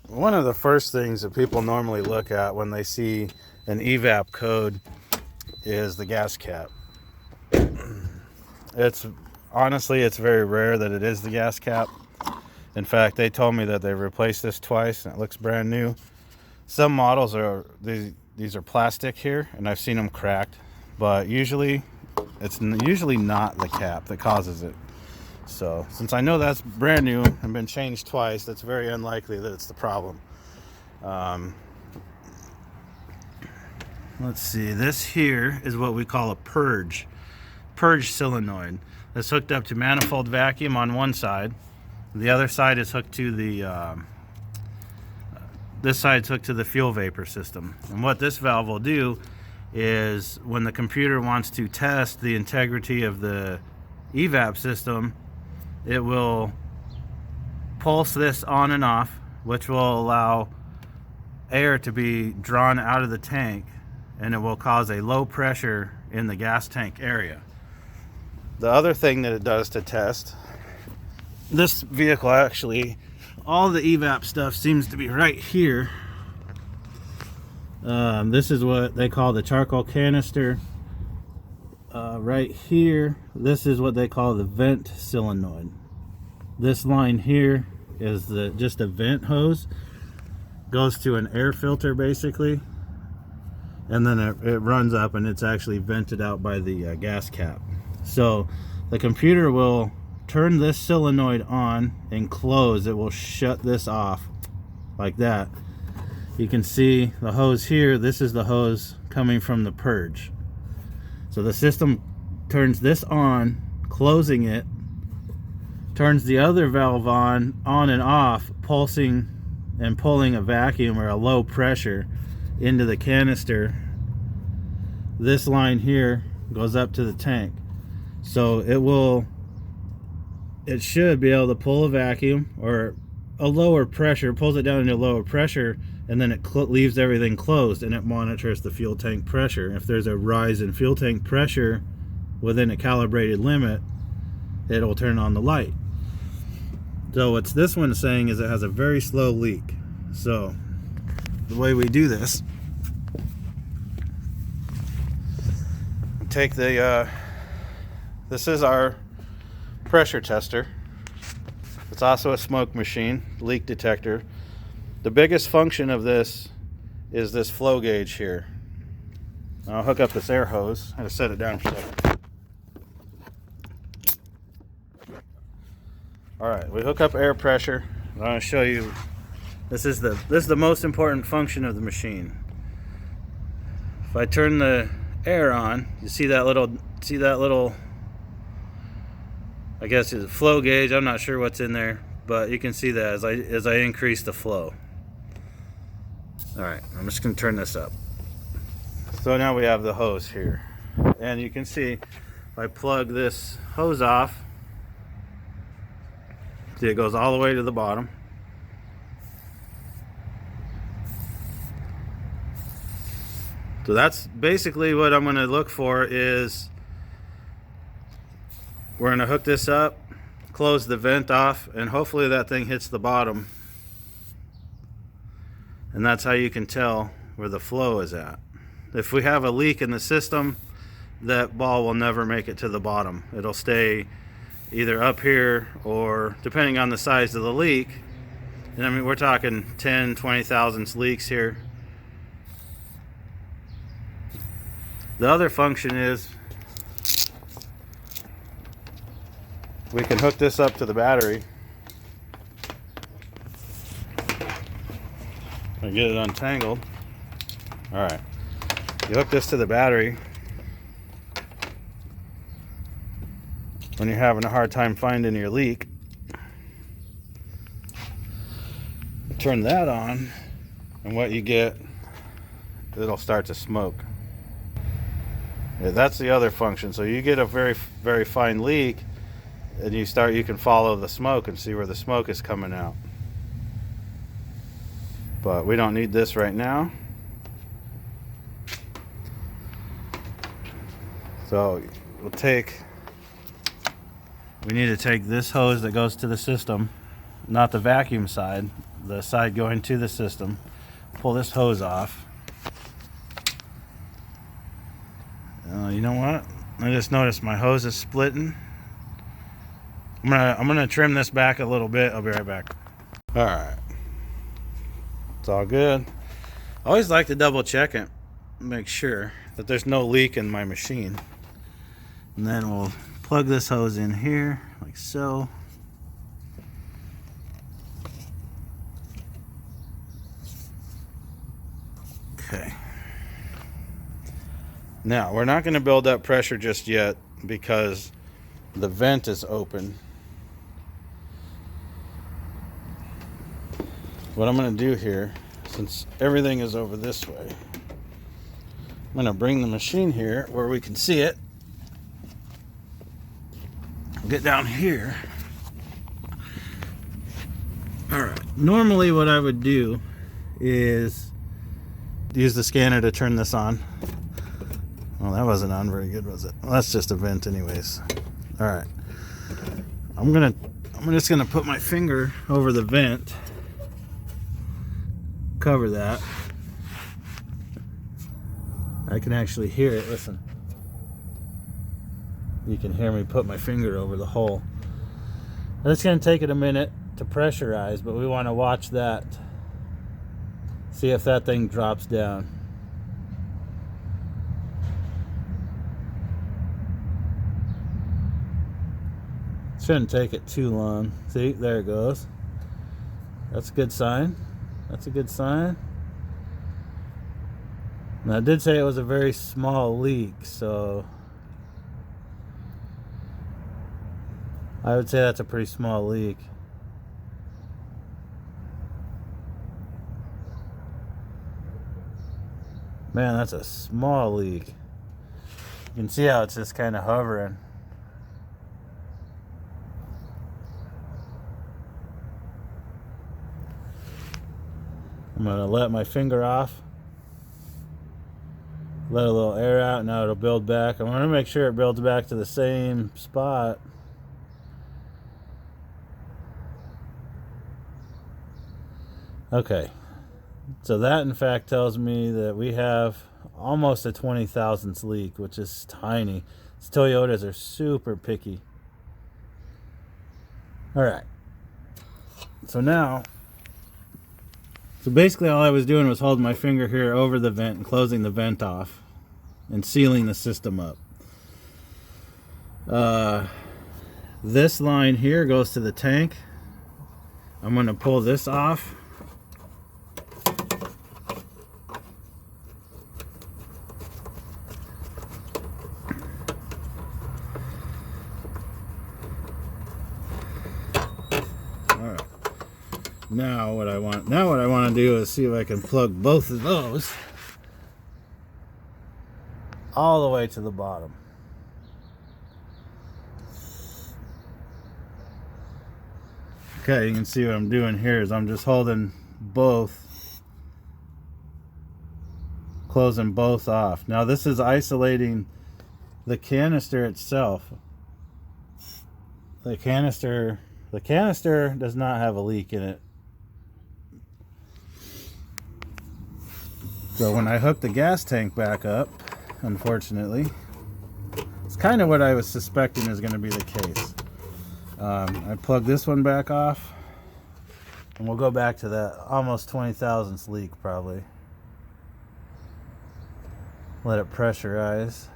One of the first things that people normally look at when they see an evap code is the gas cap. It's honestly, it's very rare that it is the gas cap. In fact, they told me that they replaced this twice and it looks brand new. Some models are these are plastic here, and I've seen them cracked, but usually it's usually not the cap that causes it. So since I know that's brand new and been changed twice, that's very unlikely that it's the problem. Let's see, this here is what we call a purge solenoid. That's hooked up to manifold vacuum on one side. The other side is hooked to the this side's hooked to the fuel vapor system. And what this valve will do is when the computer wants to test the integrity of the evap system, it will pulse this on and off, which will allow air to be drawn out of the tank, and it will cause a low pressure in the gas tank area. The other thing that it does to test this vehicle, actually, all the evap stuff seems to be right here. This is what they call the charcoal canister. Right here, this is what they call the vent solenoid. This line here is just a vent hose. Goes to an air filter basically, and then it runs up and it's actually vented out by the gas cap. So the computer will turn this solenoid on and close. It will shut this off like that. You can see the hose here. This is the hose coming from the purge. So the system turns this on, closing it, turns the other valve on and off, pulsing and pulling a vacuum or a low pressure into the canister. This line here goes up to the tank. So it should be able to pull a vacuum or a lower pressure, pulls it down into a lower pressure, and then it leaves everything closed, and it monitors the fuel tank pressure. If there's a rise in fuel tank pressure within a calibrated limit, it'll turn on the light. So what this one is saying is it has a very slow leak. So the way we do this, take the this is our pressure tester. It's also a smoke machine, leak detector. The biggest function of this is this flow gauge here. I'll hook up this air hose. I had to set it down for a second. Alright, we hook up air pressure. I'm going to show you, this is the most important function of the machine. If I turn the air on, you see that little I guess it's a flow gauge. I'm not sure what's in there, but you can see that as I increase the flow. Alright, I'm just going to turn this up. So now we have the hose here. And you can see if I plug this hose off, see it goes all the way to the bottom. So that's basically what I'm going to look for is we're going to hook this up, close the vent off, and hopefully that thing hits the bottom. And that's how you can tell where the flow is at. If we have a leak in the system, that ball will never make it to the bottom. It'll stay either up here or, depending on the size of the leak, and I mean we're talking 10, 20 thousandths leaks here. The other function is we can hook this up to the battery. I get it untangled. Alright. You hook this to the battery when you're having a hard time finding your leak. Turn that on, and what you get, it'll start to smoke. Yeah, that's the other function. So you get a very, very fine leak, and you can follow the smoke and see where the smoke is coming out. But we don't need this right now. So we need to take this hose that goes to the system, not the vacuum side, the side going to the system. Pull this hose off. You know what? I just noticed my hose is splitting. I'm gonna trim this back a little bit. I'll be right back. All right, it's all good. I always like to double check it, make sure that there's no leak in my machine. And then we'll plug this hose in here like so. Okay. Now, we're not going to build up pressure just yet because the vent is open. What I'm going to do here, since everything is over this way, I'm going to bring the machine here where we can see it. Get down here. Alright, normally what I would do is use the scanner to turn this on. Well, that wasn't on very good, was it? Well, that's just a vent anyways. Alright. I'm just gonna put my finger over the vent. Cover that. I can actually hear it. Listen. You can hear me put my finger over the hole. And it's going to take it a minute to pressurize, but we want to watch that. See if that thing drops down. Shouldn't take it too long. See, there it goes. That's a good sign. That's a good sign. Now, I did say it was a very small leak, so I would say that's a pretty small leak. Man, that's a small leak. You can see how it's just kind of hovering. I'm going to let my finger off. Let a little air out. Now it'll build back. I'm going to make sure it builds back to the same spot. Okay, so that in fact tells me that we have almost a 20 thousandths leak, which is tiny. These Toyotas are super picky. Alright, so basically all I was doing was holding my finger here over the vent and closing the vent off and sealing the system up. This line here goes to the tank. I'm going to pull this off. Now what I want to do is see if I can plug both of those all the way to the bottom. Okay, you can see what I'm doing here is I'm just holding both, closing both off. Now this is isolating the canister itself. The canister does not have a leak in it. So when I hook the gas tank back up, unfortunately, it's kind of what I was suspecting is going to be the case. I plug this one back off, and we'll go back to that almost 20 thousandths leak probably. Let it pressurize.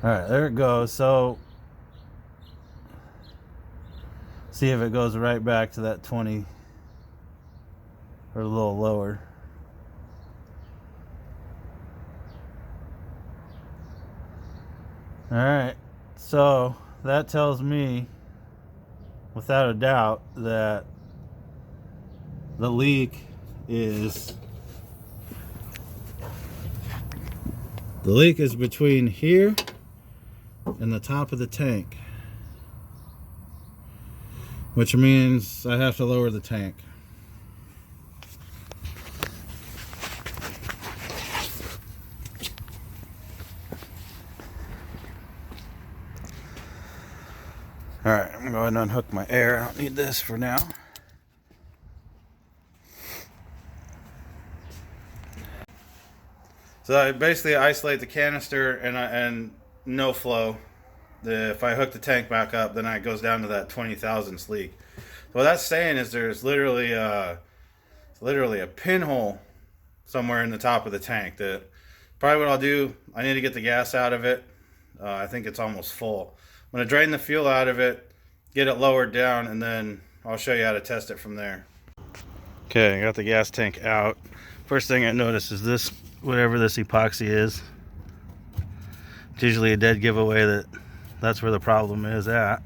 Alright, there it goes. So see if it goes right back to that 20 or a little lower. Alright, so that tells me without a doubt that the leak is between here and the top of the tank, which means I have to lower the tank. Alright, I'm going to go ahead and unhook my air. I don't need this for now. So I basically isolate the canister and no flow. If I hook the tank back up, then it goes down to that 20 thousandths leak. So what that's saying is there's literally a pinhole somewhere in the top of the tank. That probably what I'll do. I need to get the gas out of it. I think it's almost full. I'm gonna drain the fuel out of it, get it lowered down, and then I'll show you how to test it from there. Okay, I got the gas tank out. First thing I notice is this, whatever this epoxy is. It's usually a dead giveaway that that's where the problem is at.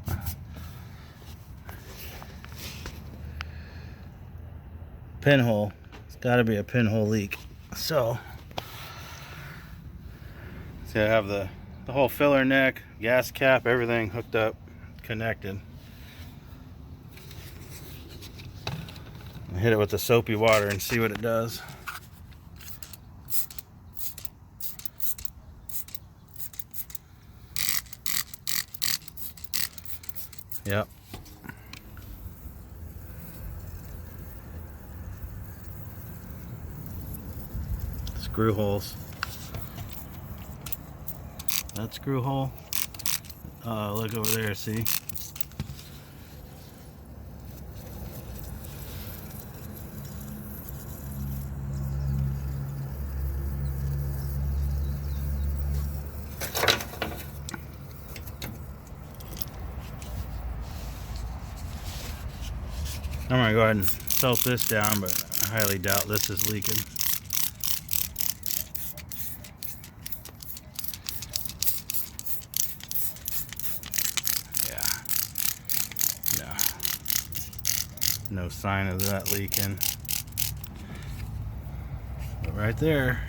Pinhole. It's got to be a pinhole leak. So, see, I have the whole filler neck, gas cap, everything hooked up, connected. I hit it with the soapy water and see what it does. Yep. Screw holes. That screw hole. Look over there, see? I'm gonna go ahead and tilt this down, but I highly doubt this is leaking. Yeah. No sign of that leaking. But right there.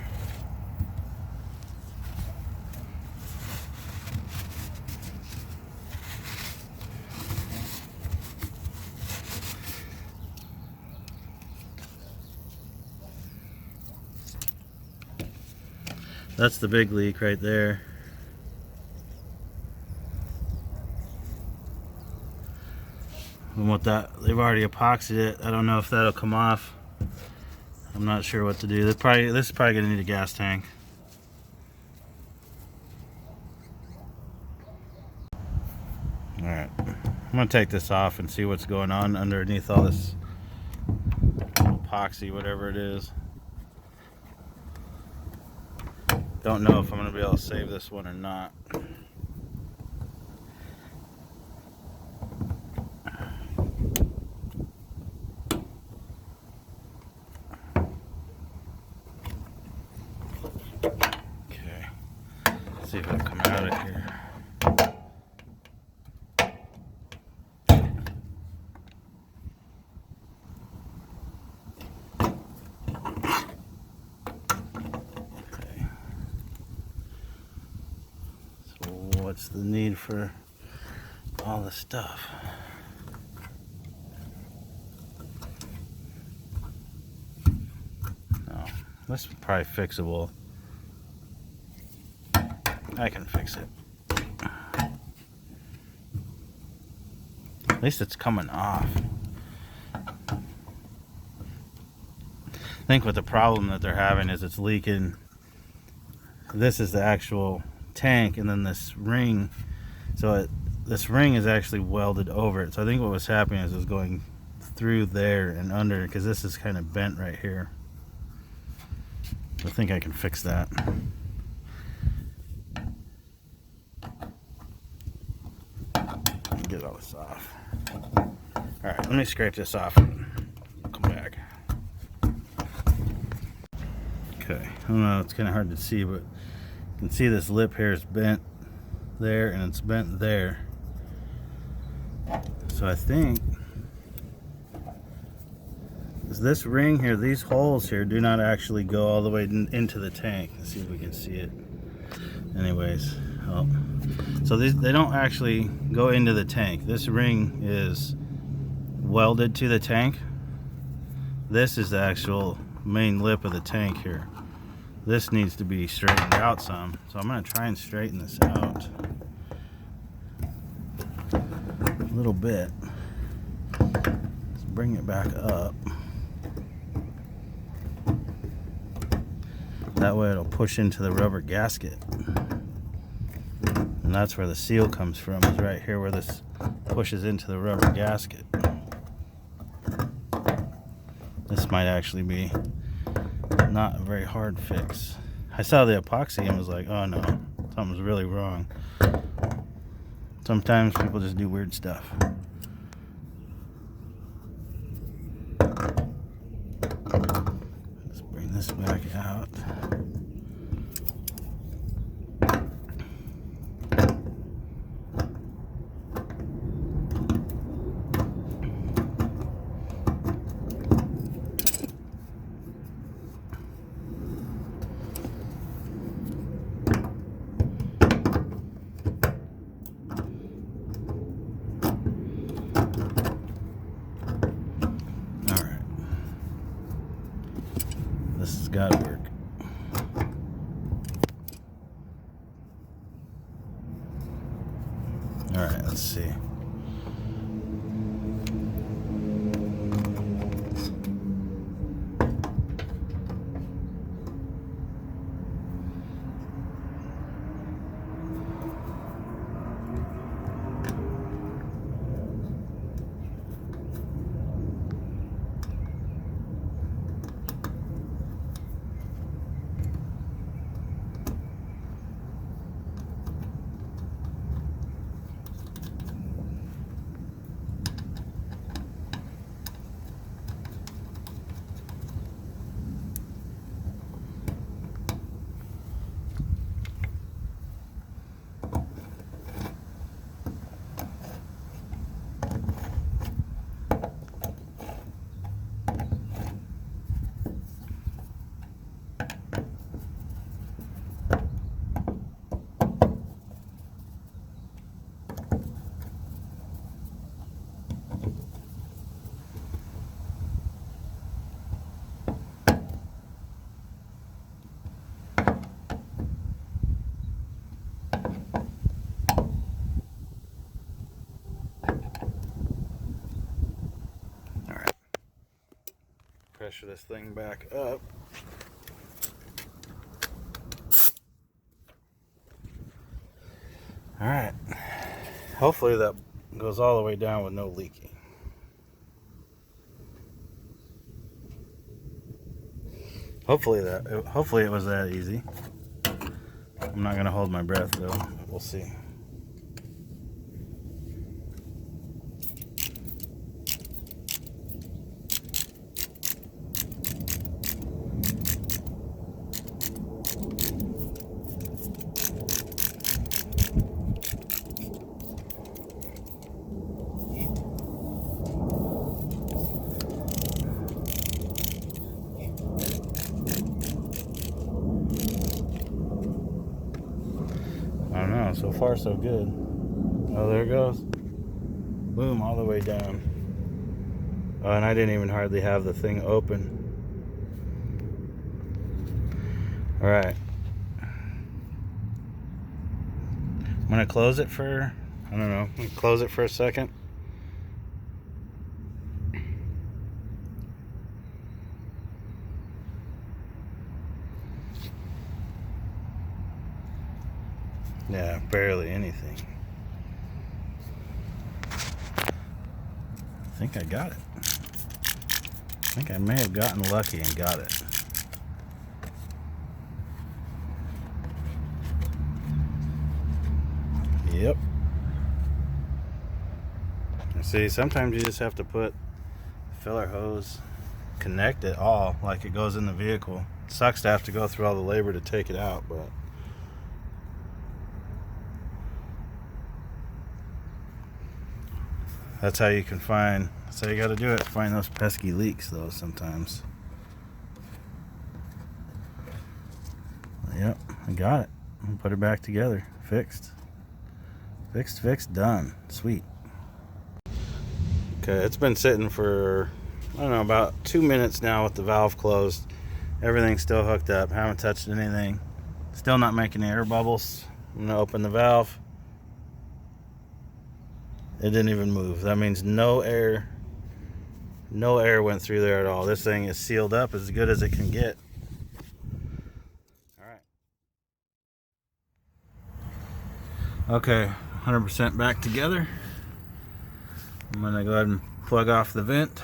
That's the big leak right there. And what that, they've already epoxied it. I don't know if that'll come off. I'm not sure what to do. This is probably gonna need a gas tank. All right, I'm gonna take this off and see what's going on underneath all this epoxy, whatever it is. Don't know if I'm gonna be able to save this one or not. Okay, let's see if it'll come out of here. What's the need for all the stuff? No, this is probably fixable. I can fix it. At least it's coming off. I think what the problem that they're having is it's leaking. This is the actual tank, and then this ring, so this ring is actually welded over it. So I think what was happening is it was going through there and under, because this is kind of bent right here. I think I can fix that. Get all this off. Alright, let me scrape this off and come back. Okay, I don't know, it's kind of hard to see, but you can see this lip here is bent there and it's bent there. So I think this ring here, these holes here do not actually go all the way into the tank. Let's see if we can see it. Anyways, oh. So they don't actually go into the tank. This ring is welded to the tank. This is the actual main lip of the tank here. This needs to be straightened out some. So I'm going to try and straighten this out. a little bit. Let's bring it back up. That way it'll push into the rubber gasket. And that's where the seal comes from, is right here where this pushes into the rubber gasket. This might actually be not a very hard fix. I saw the epoxy and was like, oh no, something's really wrong. Sometimes people just do weird stuff. Let's bring this back out. This has got to work. All right, let's see. Pressure this thing back up. All right. Hopefully that goes all the way down with no leaking. Hopefully it was that easy. I'm not gonna hold my breath though. We'll see. I don't know, so far so good. Oh, there it goes. Boom, all the way down. Oh, and I didn't even hardly have the thing open. All right. I'm gonna close it for, I don't know, close it for a second. Yeah, barely anything. I think I got it. I think I may have gotten lucky and got it. Yep. See, sometimes you just have to put filler hose, connect it all like it goes in the vehicle. It sucks to have to go through all the labor to take it out, but that's how you can find, that's how you got to do it. Find those pesky leaks though sometimes. Yep, I got it. I'll put it back together. Fixed. Fixed, done. Sweet. Okay, it's been sitting for, I don't know, about 2 minutes now with the valve closed. Everything's still hooked up. Haven't touched anything. Still not making air bubbles. I'm going to open the valve. It didn't even move. That means no air went through there at all. This thing is sealed up as good as it can get. All right. Okay, 100% back together. I'm gonna go ahead and plug off the vent.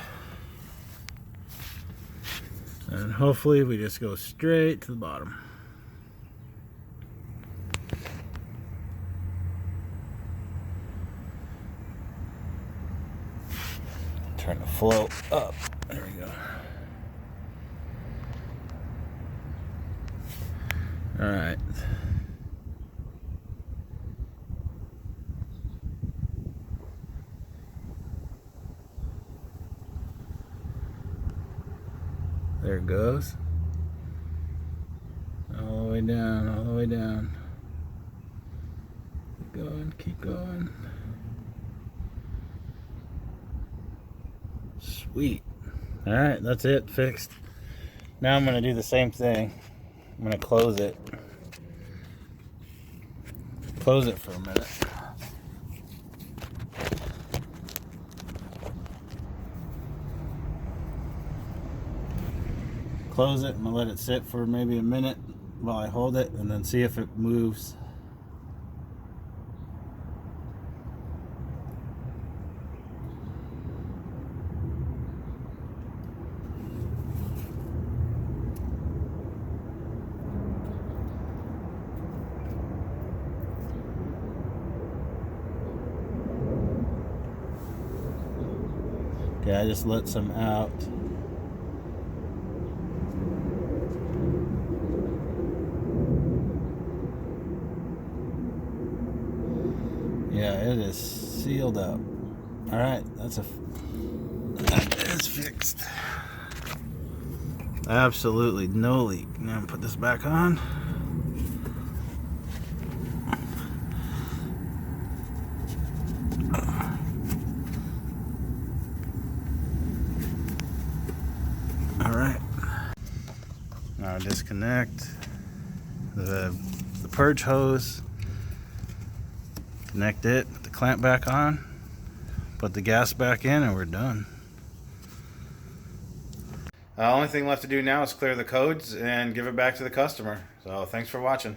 And hopefully we just go straight to the bottom. Turn the flow up. There we go. All right. There it goes. All the way down, all the way down. Keep going, keep going. Sweet. All right, that's it, fixed. Now I'm gonna do the same thing. I'm gonna close it. Close it for a minute. Close it. I'm gonna let it sit for maybe a minute while I hold it, and then see if it moves. Okay, I just let some out. Yeah, it is sealed up. All right, that is fixed. Absolutely no leak. Now I'm gonna put this back on. All right. Now disconnect the purge hose. Connect it, put the clamp back on, put the gas back in, and we're done. Only thing left to do now is clear the codes and give it back to the customer. So thanks for watching.